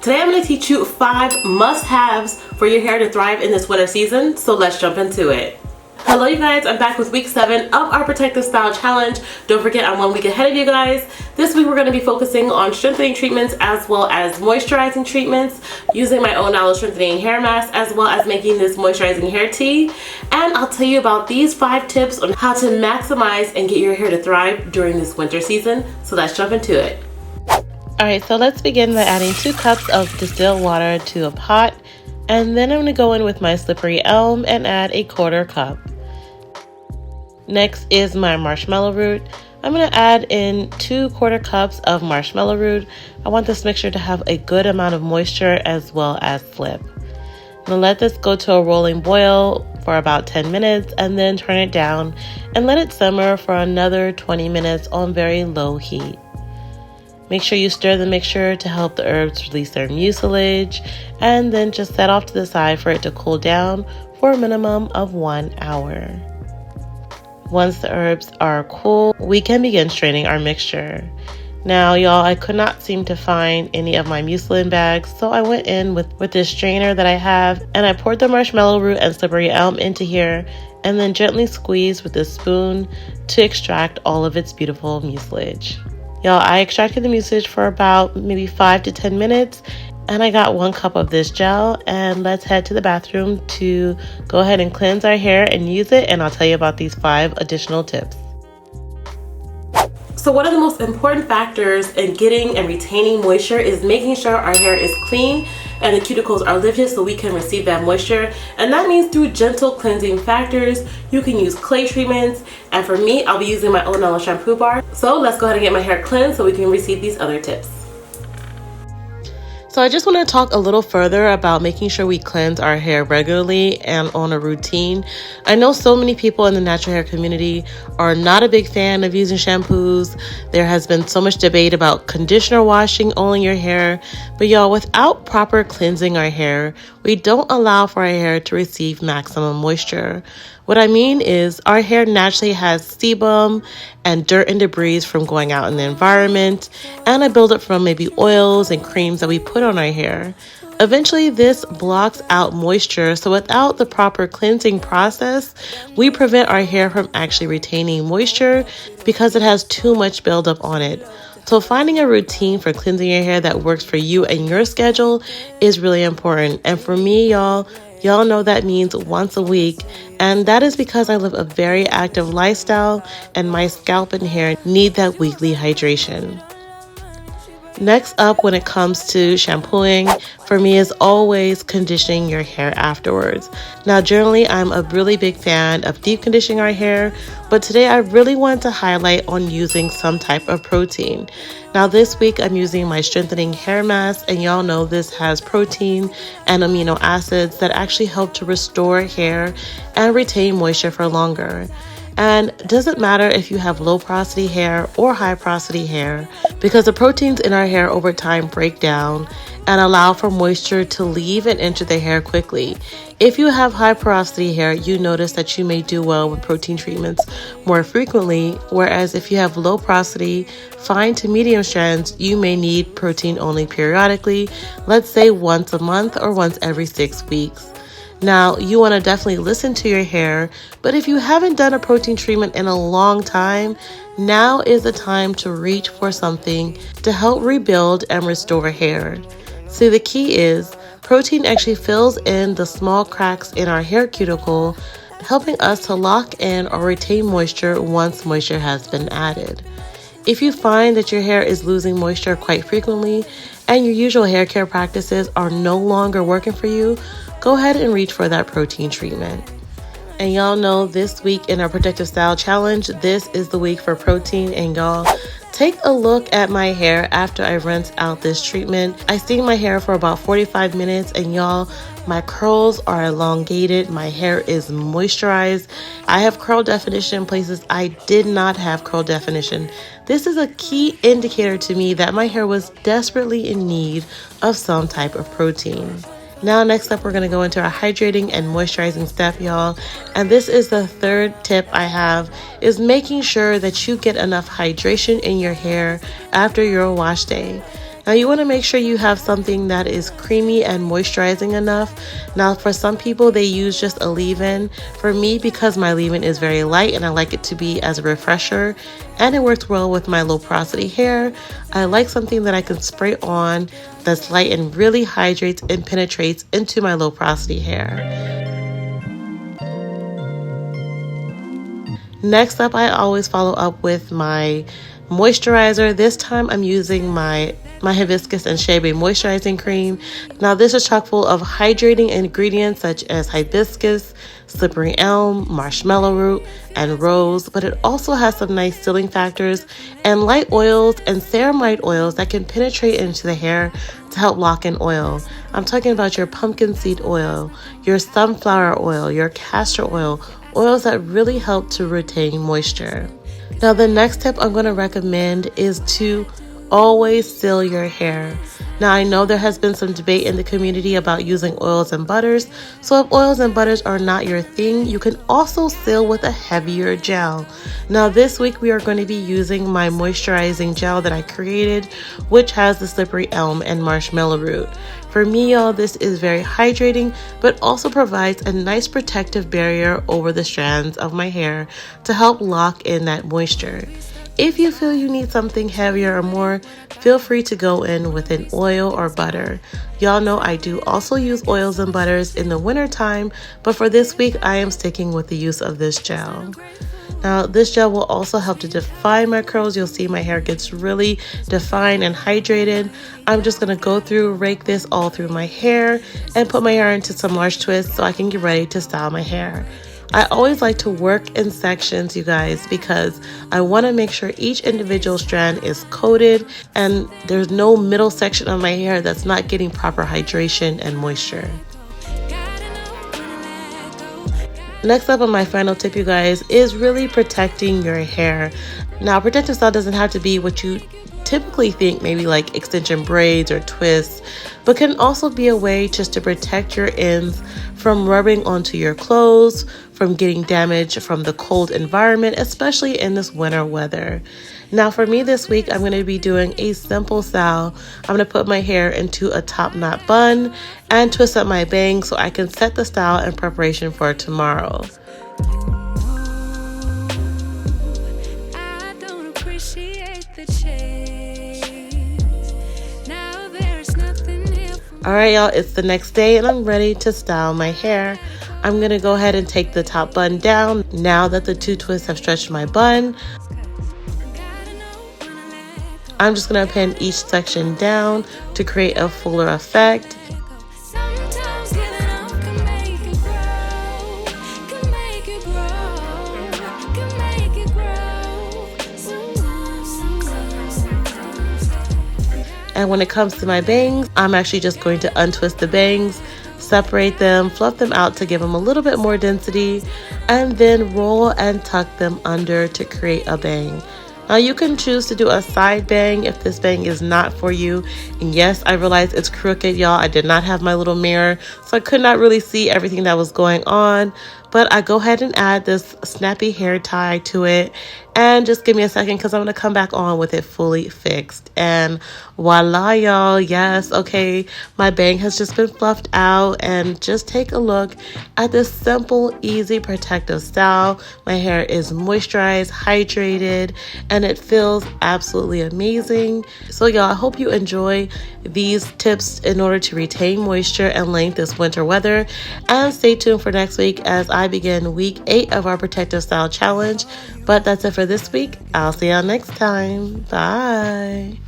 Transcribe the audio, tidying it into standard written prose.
Today I'm going to teach you 5 must-haves for your hair to thrive in this winter season, so let's jump into it. Hello you guys, I'm back with week 7 of our Protective Style Challenge. Don't forget I'm 1 week ahead of you guys. This week we're going to be focusing on strengthening treatments as well as moisturizing treatments, using my own knowledge strengthening hair mask as well as making this moisturizing hair tea. And I'll tell you about these 5 tips on how to maximize and get your hair to thrive during this winter season. So let's jump into it. Alright, so let's begin by adding 2 cups of distilled water to a pot, and then I'm going to go in with my slippery elm and add a 1/4 cup. Next is my marshmallow root. I'm going to add in 2 1/4 cups of marshmallow root. I want this mixture to have a good amount of moisture as well as slip. Now let this go to a rolling boil for about 10 minutes and then turn it down and let it simmer for another 20 minutes on very low heat. Make sure you stir the mixture to help the herbs release their mucilage, and then just set off to the side for it to cool down for a minimum of 1 hour. Once the herbs are cool, we can begin straining our mixture. Now y'all, I could not seem to find any of my mucilin bags, so I went in with this strainer that I have, and I poured the marshmallow root and slippery elm into here, and then gently squeezed with a spoon to extract all of its beautiful mucilage. Y'all, I extracted the mucilage for about maybe 5 to 10 minutes, and I got 1 cup of this gel, and let's head to the bathroom to go ahead and cleanse our hair and use it, and I'll tell you about these 5 additional tips. So one of the most important factors in getting and retaining moisture is making sure our hair is clean and the cuticles are lifted so we can receive that moisture. And that means through gentle cleansing factors. You can use clay treatments, and for me, I'll be using my own Nella shampoo bar. So let's go ahead and get my hair cleansed so we can receive these other tips. So I just want to talk a little further about making sure we cleanse our hair regularly and on a routine. I know so many people in the natural hair community are not a big fan of using shampoos. There has been so much debate about conditioner washing on your hair. But y'all, without proper cleansing our hair, we don't allow for our hair to receive maximum moisture. What I mean is our hair naturally has sebum and dirt and debris from going out in the environment, and a buildup from maybe oils and creams that we put on our hair. Eventually, this blocks out moisture, so without the proper cleansing process, we prevent our hair from actually retaining moisture because it has too much buildup on it. So finding a routine for cleansing your hair that works for you and your schedule is really important. And for me, y'all know that means once a week, and that is because I live a very active lifestyle and my scalp and hair need that weekly hydration. Next up, when it comes to shampooing, for me is always conditioning your hair afterwards. Now, generally, I'm a really big fan of deep conditioning our hair, but today I really want to highlight on using some type of protein. Now, this week I'm using my strengthening hair mask, and y'all know this has protein and amino acids that actually help to restore hair and retain moisture for longer. And it doesn't matter if you have low porosity hair or high porosity hair, because the proteins in our hair over time break down and allow for moisture to leave and enter the hair quickly. If you have high porosity hair, you notice that you may do well with protein treatments more frequently, whereas if you have low porosity, fine to medium strands, you may need protein only periodically, let's say once a month or once every 6 weeks. Now, you want to definitely listen to your hair, but if you haven't done a protein treatment in a long time, now is the time to reach for something to help rebuild and restore hair. See, the key is protein actually fills in the small cracks in our hair cuticle, helping us to lock in or retain moisture once moisture has been added. If you find that your hair is losing moisture quite frequently and your usual hair care practices are no longer working for you, go ahead and reach for that protein treatment. And y'all know this week in our Protective Style Challenge, this is the week for protein. And y'all, take a look at my hair after I rinse out this treatment. I steam my hair for about 45 minutes, and y'all, my curls are elongated. My hair is moisturized. I have curl definition in places I did not have curl definition. This is a key indicator to me that my hair was desperately in need of some type of protein. Now, next up, we're going to go into our hydrating and moisturizing step, y'all. And this is the 3rd tip I have, is making sure that you get enough hydration in your hair after your wash day. Now you want to make sure you have something that is creamy and moisturizing enough. Now for some people they use just a leave-in. For me, because my leave-in is very light and I like it to be as a refresher and it works well with my low porosity hair, I like something that I can spray on that's light and really hydrates and penetrates into my low porosity hair. Next up, I always follow up with my moisturizer. This time I'm using my hibiscus and shea butter moisturizing cream. Now this is chock full of hydrating ingredients such as hibiscus, slippery elm, marshmallow root, and rose, but it also has some nice sealing factors and light oils and ceramide oils that can penetrate into the hair to help lock in oil. I'm talking about your pumpkin seed oil, your sunflower oil, your castor oil, oils that really help to retain moisture. Now the next tip I'm going to recommend is to always seal your hair. Now I know there has been some debate in the community about using oils and butters, so if oils and butters are not your thing, you can also seal with a heavier gel. Now this week we are going to be using my moisturizing gel that I created, which has the slippery elm and marshmallow root. For me, y'all, this is very hydrating, but also provides a nice protective barrier over the strands of my hair to help lock in that moisture. If you feel you need something heavier or more, feel free to go in with an oil or butter. Y'all know I do also use oils and butters in the winter time, but for this week I am sticking with the use of this gel. Now this gel will also help to define my curls. You'll see my hair gets really defined and hydrated. I'm just going to go through, rake this all through my hair and put my hair into some large twists so I can get ready to style my hair. I always like to work in sections, you guys, because I want to make sure each individual strand is coated and there's no middle section of my hair that's not getting proper hydration and moisture. Next up on my final tip, you guys, is really protecting your hair. Now, protective style doesn't have to be what you typically think, maybe like extension braids or twists, but can also be a way just to protect your ends from rubbing onto your clothes, from getting damaged from the cold environment, especially in this winter weather. Now for me this week, I'm going to be doing a simple style. I'm going to put my hair into a top knot bun and twist up my bangs so I can set the style in preparation for tomorrow. Alright y'all, it's the next day and I'm ready to style my hair. I'm going to go ahead and take the top bun down now that the two twists have stretched my bun. I'm just going to pin each section down to create a fuller effect. And when it comes to my bangs, I'm actually just going to untwist the bangs, separate them, fluff them out to give them a little bit more density, and then roll and tuck them under to create a bang. Now you can choose to do a side bang if this bang is not for you. And yes, I realize it's crooked, y'all. I did not have my little mirror, so I could not really see everything that was going on. But I go ahead and add this snappy hair tie to it. And just give me a second because I'm going to come back on with it fully fixed. And voila, y'all. Yes, okay. My bang has just been fluffed out. And just take a look at this simple, easy, protective style. My hair is moisturized, hydrated, and it feels absolutely amazing. So y'all, I hope you enjoy these tips in order to retain moisture and length this winter weather. And stay tuned for next week as I begin week 8 of our Protective Style Challenge. But that's it for this week. I'll see y'all next time. Bye.